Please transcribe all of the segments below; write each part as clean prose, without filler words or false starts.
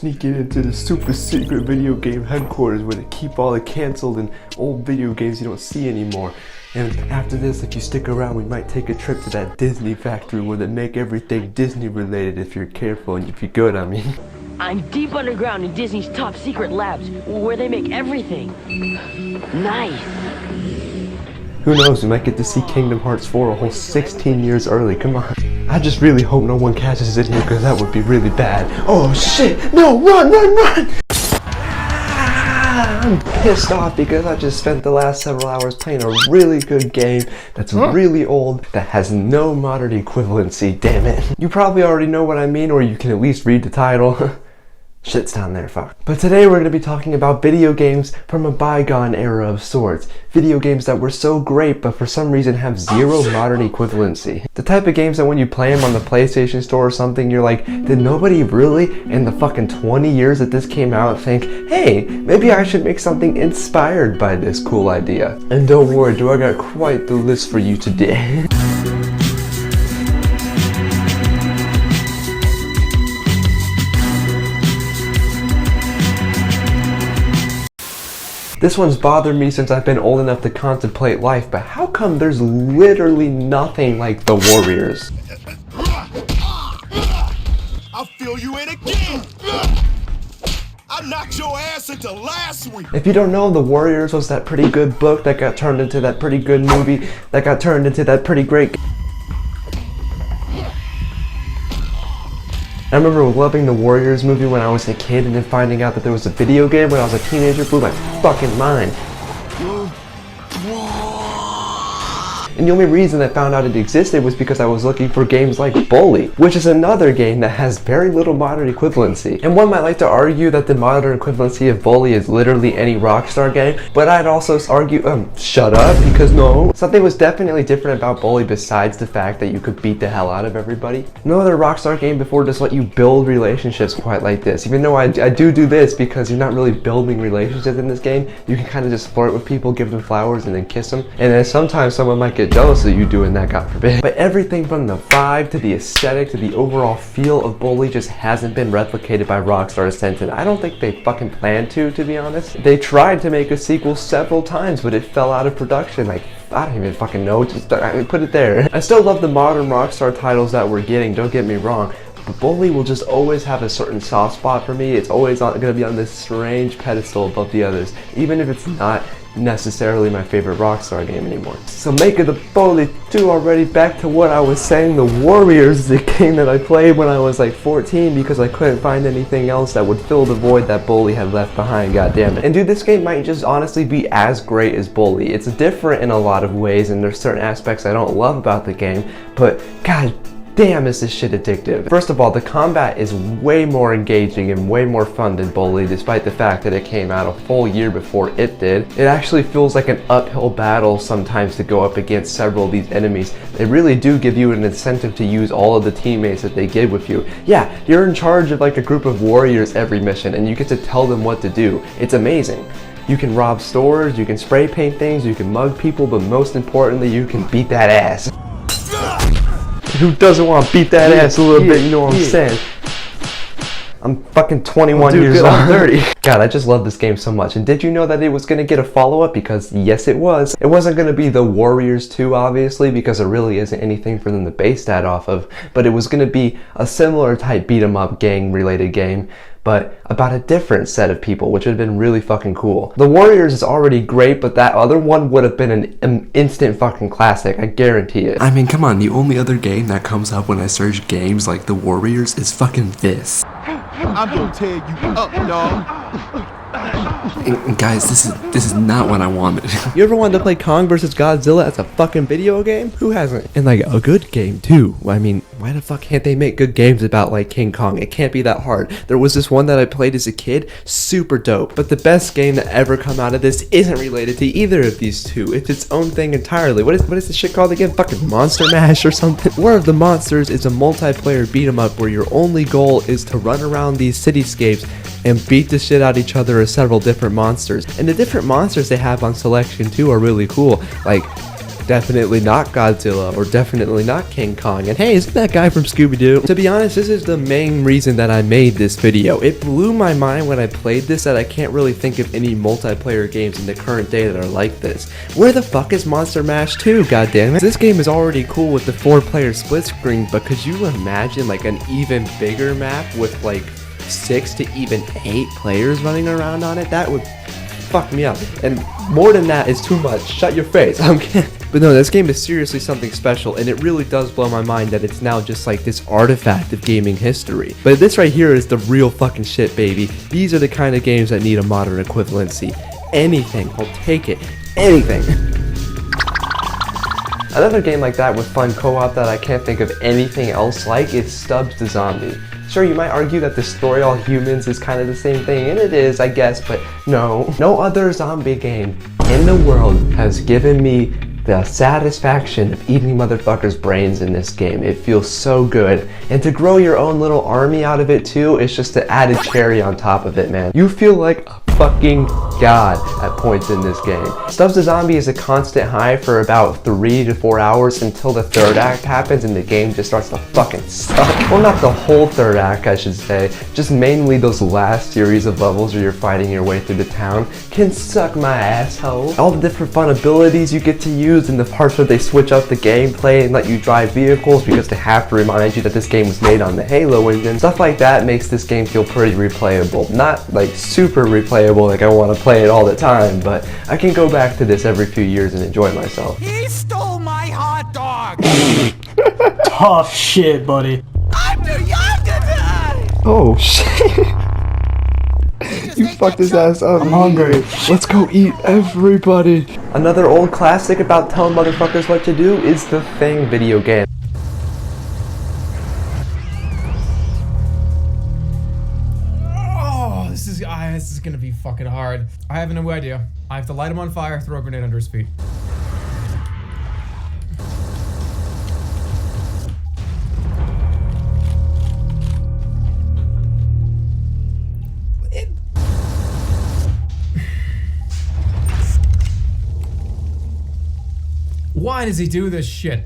sneaking into the super secret video game headquarters where they keep all the canceled and old video games you don't see anymore. And after this, if you stick around, we might take a trip to that Disney factory where they make everything Disney related if you're careful and if you're good, I mean. I'm deep underground in Disney's top secret labs where they make everything. Nice. Who knows, we might get to see Kingdom Hearts 4 a whole 16 years early, come on. I just really hope no one catches it here because that would be really bad. Oh shit, no, run, run, run! I'm pissed off because I just spent the last several hours playing a really good game that's really old, that has no modern equivalency, damn it. You probably already know what I mean, or you can at least read the title. Shit's down there, fuck. But today we're going to be talking about video games from a bygone era of sorts. Video games that were so great but for some reason have zero modern equivalency. The type of games that when you play them on the PlayStation Store or something, you're like, did nobody really in the fucking 20 years that this came out think, hey, maybe I should make something inspired by this cool idea? And don't worry, I got quite the list for you today. This one's bothered me since I've been old enough to contemplate life, but how come there's literally nothing like the Warriors? I'll fill you in again! I knocked your ass into last week! If you don't know, The Warriors was that pretty good book that got turned into that pretty good movie that got turned into that pretty great... I remember loving the Warriors movie when I was a kid, and then finding out that there was a video game when I was a teenager blew my fucking mind. And the only reason I found out it existed was because I was looking for games like Bully, which is another game that has very little modern equivalency. And one might like to argue that the modern equivalency of Bully is literally any Rockstar game, but I'd also argue, shut up, because no. Something was definitely different about Bully besides the fact that you could beat the hell out of everybody. No other Rockstar game before just let you build relationships quite like this. Even though I do this because you're not really building relationships in this game, you can kind of just flirt with people, give them flowers, and then kiss them. And then sometimes someone might get jealous of you doing that, God forbid. But everything from the vibe to the aesthetic to the overall feel of Bully just hasn't been replicated by Rockstar since, and I don't think they fucking plan to be honest. They tried to make a sequel several times, but it fell out of production. Like, I don't even fucking know, just put it there. I still love the modern Rockstar titles that we're getting, don't get me wrong, but Bully will just always have a certain soft spot for me. It's always gonna be on this strange pedestal above the others, even if it's not necessarily my favorite Rockstar game anymore. So make it the Bully 2 already. Back to what I was saying, the Warriors is a game that I played when I was like 14 because I couldn't find anything else that would fill the void that Bully had left behind, goddammit. And dude, this game might just honestly be as great as Bully. It's different in a lot of ways, and there's certain aspects I don't love about the game, but god damn, is this shit addictive. First of all, the combat is way more engaging and way more fun than Bully, despite the fact that it came out a full year before it did. It actually feels like an uphill battle sometimes to go up against several of these enemies. They really do give you an incentive to use all of the teammates that they give with you. Yeah, you're in charge of like a group of warriors every mission, and you get to tell them what to do. It's amazing. You can rob stores, you can spray paint things, you can mug people, but most importantly, you can beat that ass. Who doesn't want to beat that ass a little bit, you know what I'm saying? I'm fucking 21 years old. I'm 30. God, I just love this game so much. And did you know that it was going to get a follow-up? Because yes, it was. It wasn't going to be the Warriors 2, obviously, because there really isn't anything for them to base that off of. But it was going to be a similar type beat-em-up gang-related game, but about a different set of people, which would have been really fucking cool. The Warriors is already great, but that other one would have been an instant fucking classic, I guarantee it. I mean, come on, the only other game that comes up when I search games like The Warriors is fucking this. I'm gonna tear you up, dog. And guys, this is not what I wanted. You ever wanted to play Kong vs. Godzilla as a fucking video game? Who hasn't? And like a good game too. I mean, why the fuck can't they make good games about like King Kong? It can't be that hard. There was this one that I played as a kid, super dope. But the best game that ever come out of this isn't related to either of these two. It's its own thing entirely. What is this shit called again? Fucking Monster Mash or something? War of the Monsters is a multiplayer beat 'em up where your only goal is to run around these cityscapes and beat the shit out of each other as several different monsters. And the different monsters they have on selection too are really cool. Like, definitely not Godzilla, or definitely not King Kong, and hey, isn't that guy from Scooby-Doo? To be honest, this is the main reason that I made this video. It blew my mind when I played this that I can't really think of any multiplayer games in the current day that are like this. Where the fuck is Monster Mash 2, goddammit? This game is already cool with the 4-player split screen, but could you imagine like an even bigger map with like 6 to even 8 players running around on it? That would fuck me up. And more than that is too much. Shut your face. I'm kidding. But no, this game is seriously something special, and it really does blow my mind that it's now just like this artifact of gaming history. But this right here is the real fucking shit, baby. These are the kind of games that need a modern equivalency. Anything, I'll take it. Anything. Another game like that with fun co-op that I can't think of anything else like is Stubbs the Zombie. Sure, you might argue that Destroy All Humans is kind of the same thing, and it is, I guess, but no. No other zombie game in the world has given me the satisfaction of eating motherfuckers' brains in this game. It feels so good. And to grow your own little army out of it too, it's just an added cherry on top of it, man. You feel like a fucking god at points in this game. Stubbs the Zombie is a constant high for about 3 to 4 hours until the third act happens and the game just starts to fucking suck. Well, not the whole third act, I should say. Just mainly those last series of levels where you're fighting your way through the town can suck my asshole. All the different fun abilities you get to use and the parts where they switch up the gameplay and let you drive vehicles because they have to remind you that this game was made on the Halo engine. Stuff like that makes this game feel pretty replayable. Not like super replayable like I want to play it all the time, but I can go back to this every few years and enjoy myself. He stole my hot dog! Tough shit, buddy. I'm too young to die! Oh shit. You fucked his ass up. I'm hungry. Let's go eat, everybody. Another old classic about telling motherfuckers what to do is the Thing video game. This is gonna be fucking hard. I have no idea. I have to light him on fire, throw a grenade under his feet. Why does he do this shit?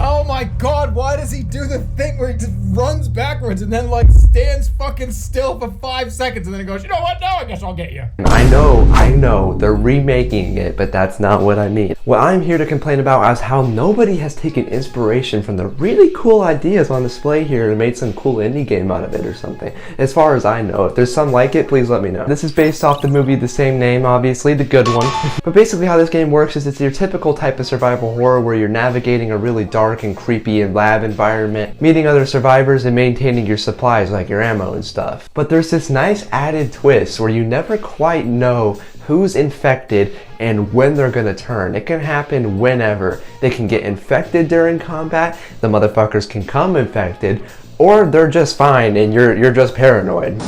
Oh my god, why does he do the thing where he just runs backwards and then like stands fucking still for 5 seconds and then he goes, you know what, now I guess I'll get you. I know, they're remaking it, but that's not what I mean. What I'm here to complain about is how nobody has taken inspiration from the really cool ideas on display here and made some cool indie game out of it or something. As far as I know, if there's some like it, please let me know. This is based off the movie the same name, obviously, the good one. But basically how this game works is it's your typical type of survival horror where you're navigating a really dark and creepy and lab environment, meeting other survivors and maintaining your supplies like your ammo and stuff. But there's this nice added twist where you never quite know who's infected and when they're gonna turn. It can happen whenever. They can get infected during combat, the motherfuckers can come infected, or they're just fine and you're just paranoid.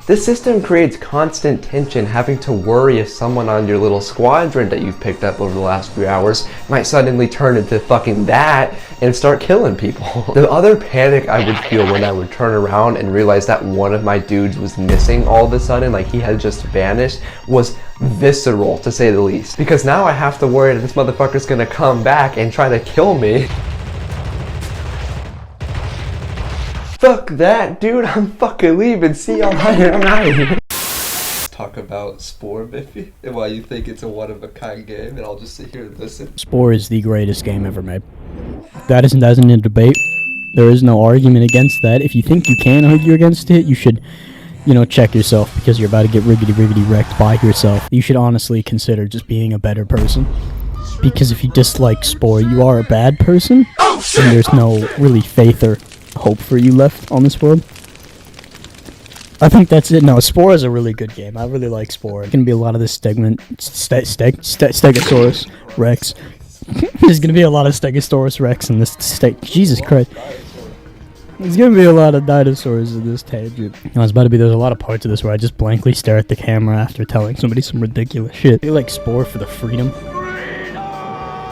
This system creates constant tension, having to worry if someone on your little squadron that you've picked up over the last few hours might suddenly turn into fucking that and start killing people. The other panic I would feel when I would turn around and realize that one of my dudes was missing all of a sudden, like he had just vanished, was visceral to say the least. Because now I have to worry that this motherfucker's gonna come back and try to kill me. Fuck that, dude, I'm fucking leaving. See y'all later, I'm out of here. Talk about Spore, Biffy, and why you think it's a one-of-a-kind game, and I'll just sit here and listen. Spore is the greatest game ever made. That isn't a debate. There is no argument against that. If you think you can argue against it, you should, check yourself, because you're about to get riggedy wrecked by yourself. You should honestly consider just being a better person. Because if you dislike Spore, you are a bad person, and there's no really faith or hope for you left on this world. I think that's it. No, Spore is a really good game. I really like Spore. There's gonna be a lot of this Stegosaurus Rex. There's gonna be a lot of Stegosaurus Rex in this Jesus Christ. There's gonna be a lot of dinosaurs in this tangent. There's a lot of parts of this where I just blankly stare at the camera after telling somebody some ridiculous shit. I feel like Spore for the freedom.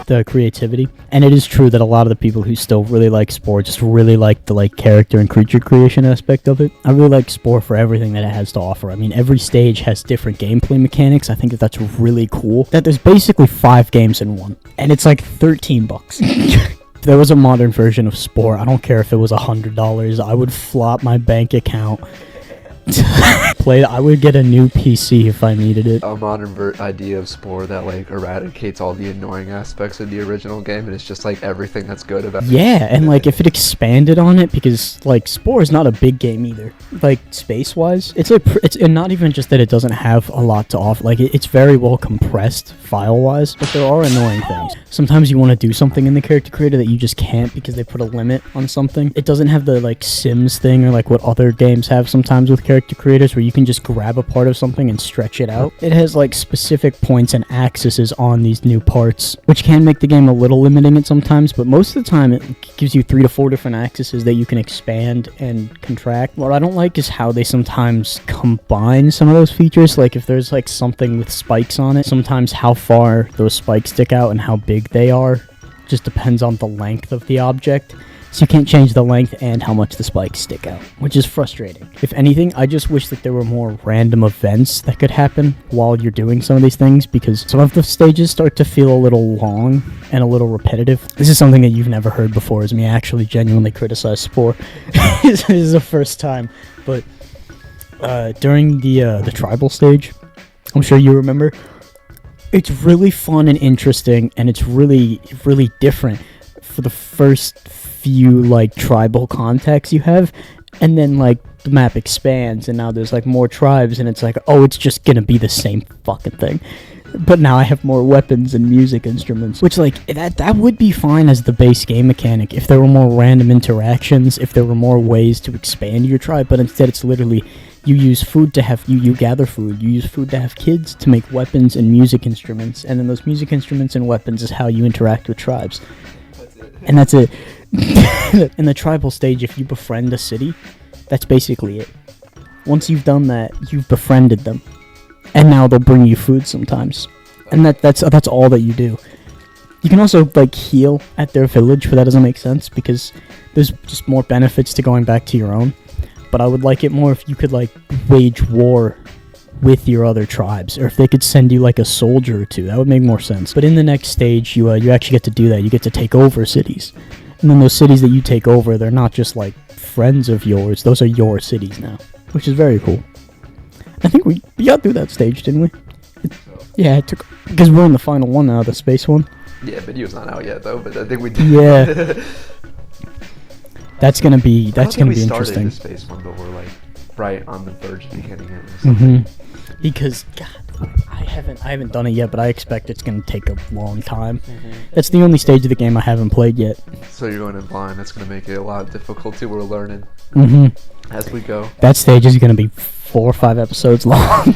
the creativity. And it is true that a lot of the people who still really like Spore just really like the like character and creature creation aspect of it. I really like Spore for everything that it has to offer. I mean, every stage has different gameplay mechanics. I think that that's really cool. That there's basically 5 games in one, and it's like $13. If there was a modern version of Spore, I don't care if it was $100, I would flop my bank account. I would get a new PC if I needed it. A modern idea of Spore that like eradicates all the annoying aspects of the original game, and it's just like everything that's good about it. Yeah, and like if it expanded on it, because like Spore is not a big game either. Like space wise, it's and not even just that it doesn't have a lot to offer. Like it's very well compressed file wise, but there are annoying things. Sometimes you want to do something in the character creator that you just can't because they put a limit on something. It doesn't have the like Sims thing or like what other games have sometimes with character creators where you can just grab a part of something and stretch it out. It has like specific points and axes on these new parts, which can make the game a little limiting at sometimes, but most of the time it gives you 3 to 4 different axes that you can expand and contract. What I don't like is how they sometimes combine some of those features. Like if there's like something with spikes on it, sometimes how far those spikes stick out and how big they are just depends on the length of the object. So you can't change the length and how much the spikes stick out, which is frustrating. If anything, I just wish that there were more random events that could happen while you're doing some of these things, because some of the stages start to feel a little long and a little repetitive. This is something that you've never heard before, is me actually genuinely criticize Spore. This is the first time. But during the tribal stage, I'm sure you remember, it's really fun and interesting, and it's really, really different for the first few like tribal contacts you have, and then like the map expands and now there's like more tribes and it's like, oh, it's just gonna be the same fucking thing, but now I have more weapons and music instruments, which like that would be fine as the base game mechanic if there were more random interactions, if there were more ways to expand your tribe. But instead it's literally you use food to have you gather food, you use food to have kids to make weapons and music instruments, and then those music instruments and weapons is how you interact with tribes. And that's it. In the tribal stage, if you befriend a city, that's basically it. Once you've done that, you've befriended them, and now they'll bring you food sometimes, and that's all that you do. You can also like heal at their village, but that doesn't make sense because there's just more benefits to going back to your own. But I would like it more if you could like wage war with your other tribes, or if they could send you like a soldier or two, that would make more sense. But in the next stage, you actually get to do that. You get to take over cities, and then those cities that you take over, they're not just like friends of yours, those are your cities now, which is very cool. I think we got through that stage, didn't we? Yeah, it took, because we're in the final one now, the space one. Yeah, video's not out yet though, but I think we did. Yeah. That's gonna be I don't think we interesting. started the space one, but we're like right on the verge of beginning it. Because God, I haven't done it yet, but I expect it's gonna take a long time. That's the only stage of the game I haven't played yet. So you're going in blind. That's gonna make it a lot of difficulty. We're learning as we go. That stage is gonna be 4 or 5 episodes long.